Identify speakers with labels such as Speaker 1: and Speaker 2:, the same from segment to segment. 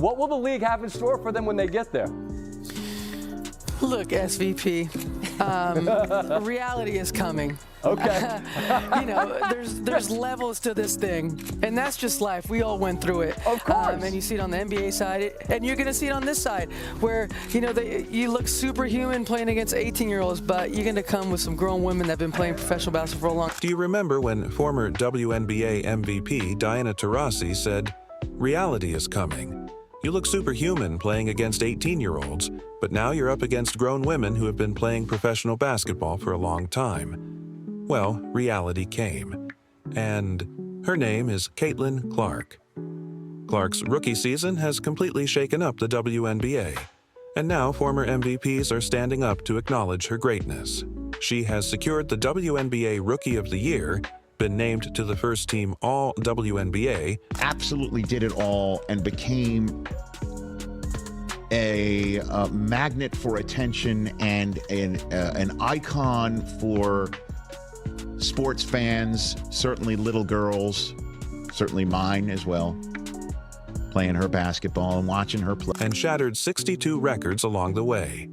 Speaker 1: What will the league have in store for them when they get there?
Speaker 2: Look, SVP, reality is coming.
Speaker 1: Okay.
Speaker 2: You know, there's levels to this thing, and that's just life. We all went through it.
Speaker 1: Of course.
Speaker 2: And you see it on the NBA side, and you're going to see it on this side, where, you know, you look superhuman playing against 18-year-olds, but you're going to come with some grown women that have been playing professional basketball for a long time.
Speaker 3: Do you remember when former WNBA MVP Diana Taurasi said, "Reality is coming. You look superhuman playing against 18-year-olds, but now you're up against grown women who have been playing professional basketball for a long time." Well, reality came, and her name is Caitlin Clark. Clark's rookie season has completely shaken up the WNBA, and now former MVPs are standing up to acknowledge her greatness. She has secured the WNBA Rookie of the Year, been named to the first team All-WNBA,
Speaker 4: absolutely did it all and became a magnet for attention and an icon for sports fans, certainly little girls, certainly mine as well, playing her basketball and watching her play.
Speaker 3: and shattered 62 records along the way.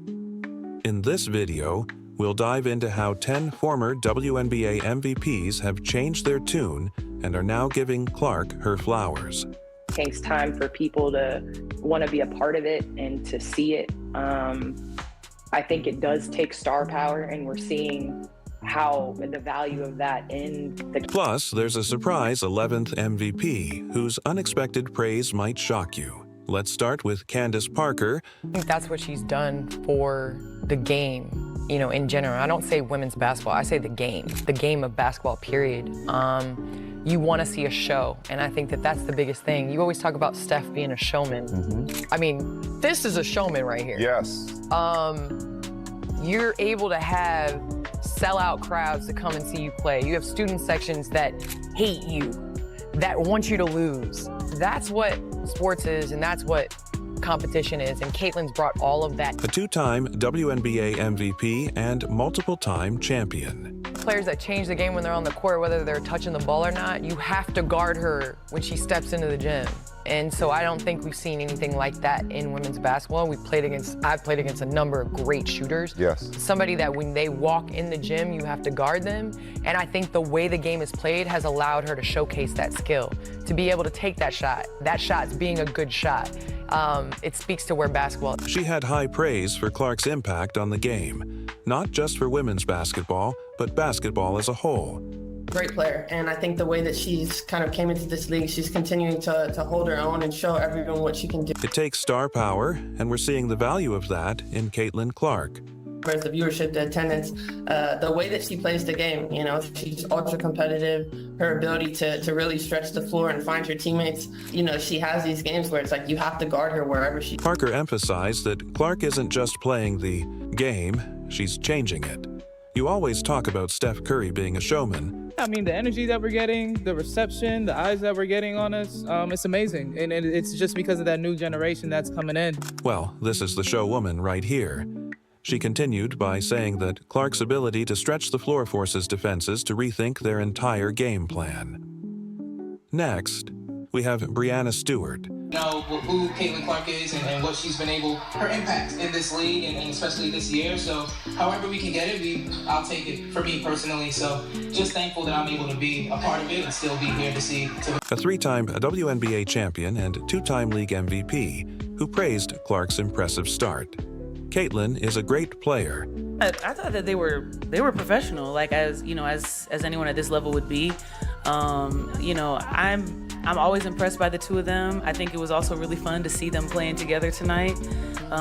Speaker 3: In this video, we'll dive into how 10 former WNBA MVPs have changed their tune and are now giving Clark her flowers.
Speaker 5: It takes time for people to want to be a part of it and to see it. I think it does take star power, and we're seeing how the value of that in the...
Speaker 3: Plus, there's a surprise 11th MVP whose unexpected praise might shock you. Let's start with Candace Parker.
Speaker 6: I think that's what she's done for the game, you know, in general. I don't say women's basketball, I say the game of basketball, period. You want to see a show, and I think that that's the biggest thing. You always talk about Steph being a showman. I mean, this is a showman right here.
Speaker 7: Yes.
Speaker 6: You're able to have sellout crowds to come and see you play. You have student sections that hate you, that want you to lose. That's what sports is, and that's what competition is, and Caitlin's brought all of that.
Speaker 3: A two-time WNBA MVP and multiple-time champion.
Speaker 6: Players that change the game when they're on the court, whether they're touching the ball or not, you have to guard her when she steps into the gym. And so I don't think we've seen anything like that in women's basketball. I've played against a number of great shooters.
Speaker 7: Yes.
Speaker 6: Somebody that when they walk in the gym, you have to guard them. And I think the way the game is played has allowed her to showcase that skill, to be able to take that shot's being a good shot. It speaks to where basketball is.
Speaker 3: She had high praise for Clark's impact on the game, not just for women's basketball, but basketball as a whole.
Speaker 8: Great player, and I think the way that she's kind of came into this league, she's continuing to hold her own and show everyone what she can do.
Speaker 3: It takes star power, and we're seeing the value of that in Caitlin Clark.
Speaker 8: Whereas the viewership, the attendance, the way that she plays the game, you know, she's ultra competitive, her ability to really stretch the floor and find her teammates. You know, she has these games where it's like you have to guard her wherever she...
Speaker 3: Parker emphasized that Clark isn't just playing the game, she's changing it. You always talk about Steph Curry being a showman.
Speaker 9: I mean, the energy that we're getting, the reception, the eyes that we're getting on us, it's amazing. And it's just because of that new generation that's coming in.
Speaker 3: Well, this is the show woman right here. She continued by saying that Clark's ability to stretch the floor forces defenses to rethink their entire game plan. Next, we have Breanna Stewart.
Speaker 10: Know who Caitlin Clark is and what she's been able, her impact in this league and especially this year. So however we can get it, I'll take it for me personally. So just thankful that I'm able to be a part of it and still be here to see.
Speaker 3: A three-time WNBA champion and two-time league MVP who praised Clark's impressive start. Caitlin is a great player.
Speaker 11: I thought that they were professional, like as anyone at this level would be. You know, I'm always impressed by the two of them. I think it was also really fun to see them playing together tonight.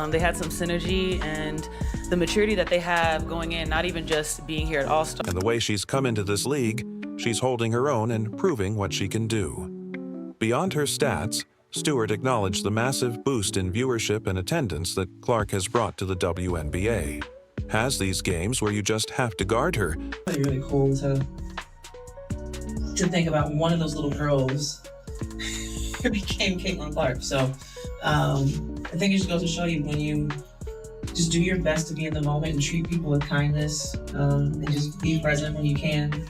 Speaker 11: They had some synergy and the maturity that they have going in, not even just being here at All-Star.
Speaker 3: And the way she's come into this league, she's holding her own and proving what she can do. Beyond her stats, Stewart acknowledged the massive boost in viewership and attendance that Clark has brought to the WNBA. Has these games where you just have to guard her.
Speaker 12: It's really cool to think about one of those little girls became Caitlin Clark. So I think it just goes to show you when you just do your best to be in the moment and treat people with kindness and just be present when you can,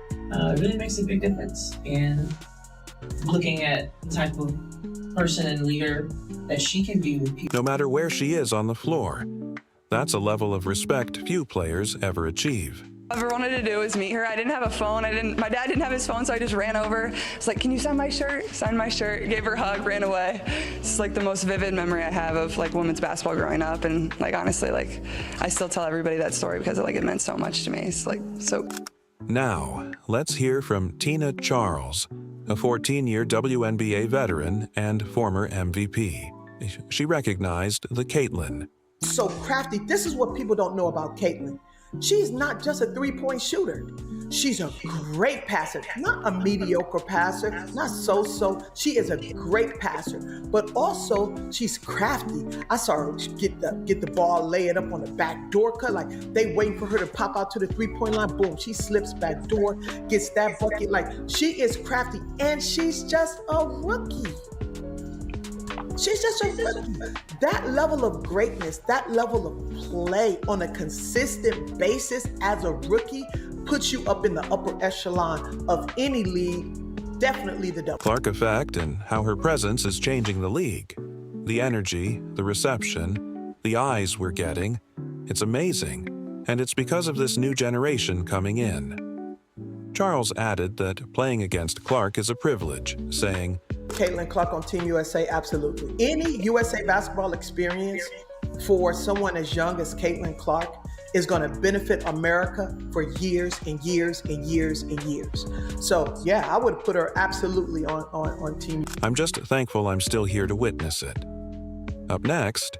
Speaker 12: it really makes a big difference. And looking at the type of person and leader that she can be with people.
Speaker 3: No matter where she is on the floor, that's a level of respect few players ever achieve.
Speaker 7: All I ever wanted to do was meet her. I didn't have a phone. My dad didn't have his phone, so I just ran over. It's like, can you sign my shirt? Signed my shirt, gave her a hug, ran away. It's like the most vivid memory I have of like women's basketball growing up. And like, honestly, like I still tell everybody that story because like it meant so much to me. It's like, so.
Speaker 3: Now, let's hear from Tina Charles, a 14-year WNBA veteran and former MVP. She recognized the Caitlin.
Speaker 13: So crafty. This is what people don't know about Caitlin. She's not just a three-point shooter. She's a great passer, not a mediocre passer, not so-so. She is a great passer, but also she's crafty. I saw her get the ball, lay it up on the back door cut, like they waiting for her to pop out to the three-point line. Boom, she slips back door, gets that bucket. Like, she is crafty, and she's just a rookie. She's just a rookie. That level of greatness, that level of play on a consistent basis as a rookie puts you up in the upper echelon of any league, definitely the double.
Speaker 3: Clark effect and how her presence is changing the league. The energy, the reception, the eyes we're getting. It's amazing. And it's because of this new generation coming in. Charles added that playing against Clark is a privilege, saying,
Speaker 13: Caitlin Clark on Team USA, absolutely. Any USA basketball experience for someone as young as Caitlin Clark is going to benefit America for years and years and years and years. So yeah, I would put her absolutely on Team.
Speaker 3: I'm just thankful I'm still here to witness it. Up next.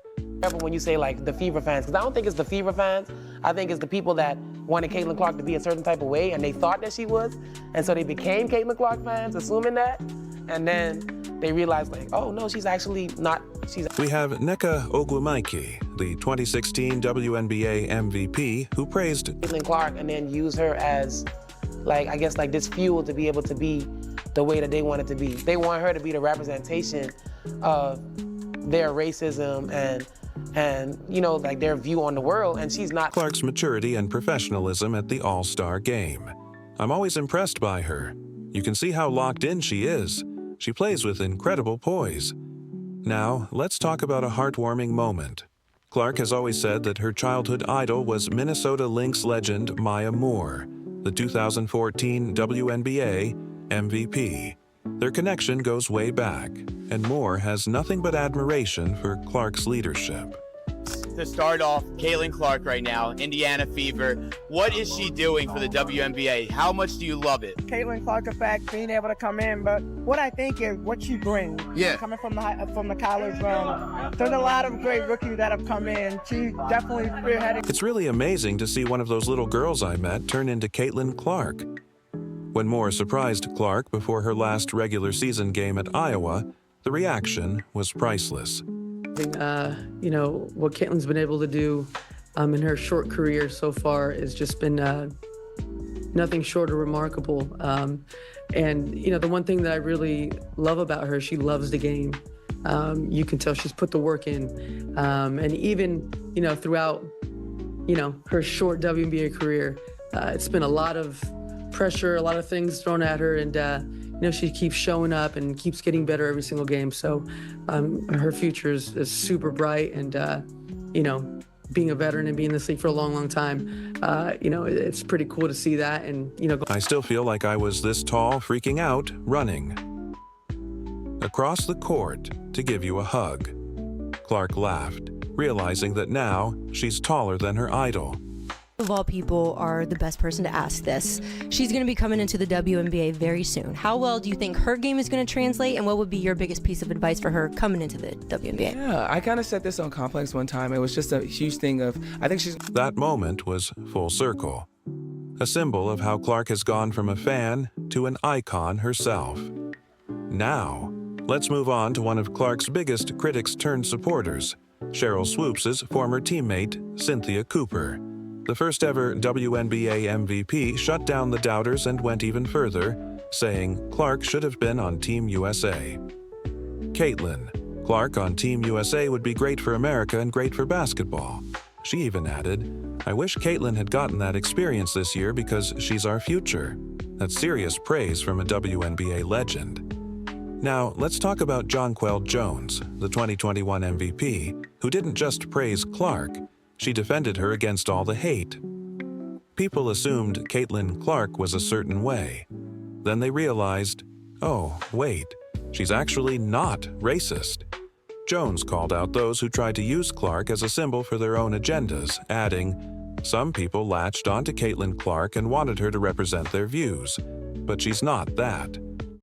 Speaker 14: When you say like the Fever fans, because I don't think it's the Fever fans. I think it's the people that wanted Caitlin Clark to be a certain type of way and they thought that she was. And so they became Caitlin Clark fans, assuming that. And then they realized like, oh no, she's actually not.
Speaker 3: We have Nneka Ogwumike, the 2016 WNBA MVP, who praised
Speaker 14: Caitlin Clark and then use her as like, I guess like this fuel to be able to be the way that they want it to be. They want her to be the representation of their racism and you know, like their view on the world, and she's not.
Speaker 3: Clark's maturity and professionalism at the All-Star game. I'm always impressed by her. You can see how locked in she is. She plays with incredible poise. Now, let's talk about a heartwarming moment. Clark has always said that her childhood idol was Minnesota Lynx legend Maya Moore, the 2014 WNBA MVP. Their connection goes way back, and Moore has nothing but admiration for Clark's leadership.
Speaker 15: To start off, Caitlin Clark right now, Indiana Fever. What is she doing for the WNBA? How much do you love it?
Speaker 16: Caitlin Clark effect, being able to come in, but what I think is what she brings.
Speaker 15: Yeah.
Speaker 16: Coming from the college run, there's a lot of great rookies that have come in. She definitely spearheading.
Speaker 3: It's really amazing to see one of those little girls I met turn into Caitlin Clark. When Moore surprised Clark before her last regular season game at Iowa, the reaction was priceless.
Speaker 2: You know, what Caitlin's been able to do in her short career so far has just been nothing short of remarkable. And, you know, the one thing that I really love about her, she loves the game. You can tell she's put the work in. And even, you know, throughout, you know, her short WNBA career, it's been a lot of pressure, a lot of things thrown at her, and you know, she keeps showing up and keeps getting better every single game. So her future is super bright, and you know, being a veteran and being in this league for a long, long time, you know, it's pretty cool to see that. And you know,
Speaker 3: I still feel like I was this tall, freaking out, running across the court to give you a hug. Clark laughed, realizing that now she's taller than her idol.
Speaker 17: Of all people are the best person to ask this. She's going to be coming into the WNBA very soon. How well do you think her game is going to translate, and what would be your biggest piece of advice for her coming into the WNBA?
Speaker 18: Yeah, I kind of said this on Complex one time. It was just a huge thing of, I think she's...
Speaker 3: That moment was full circle. A symbol of how Clark has gone from a fan to an icon herself. Now, let's move on to one of Clark's biggest critics turned supporters, Cheryl Swoops' former teammate, Cynthia Cooper. The first ever WNBA MVP shut down the doubters and went even further, saying Clark should have been on Team USA. Caitlin, Clark on Team USA would be great for America and great for basketball. She even added, I wish Caitlin had gotten that experience this year because she's our future. That's serious praise from a WNBA legend. Now, let's talk about Jonquel Jones, the 2021 MVP, who didn't just praise Clark, she defended her against all the hate. People assumed Caitlin Clark was a certain way. Then they realized, oh, wait, she's actually not racist. Jones called out those who tried to use Clark as a symbol for their own agendas, adding, some people latched onto Caitlin Clark and wanted her to represent their views, but she's not that.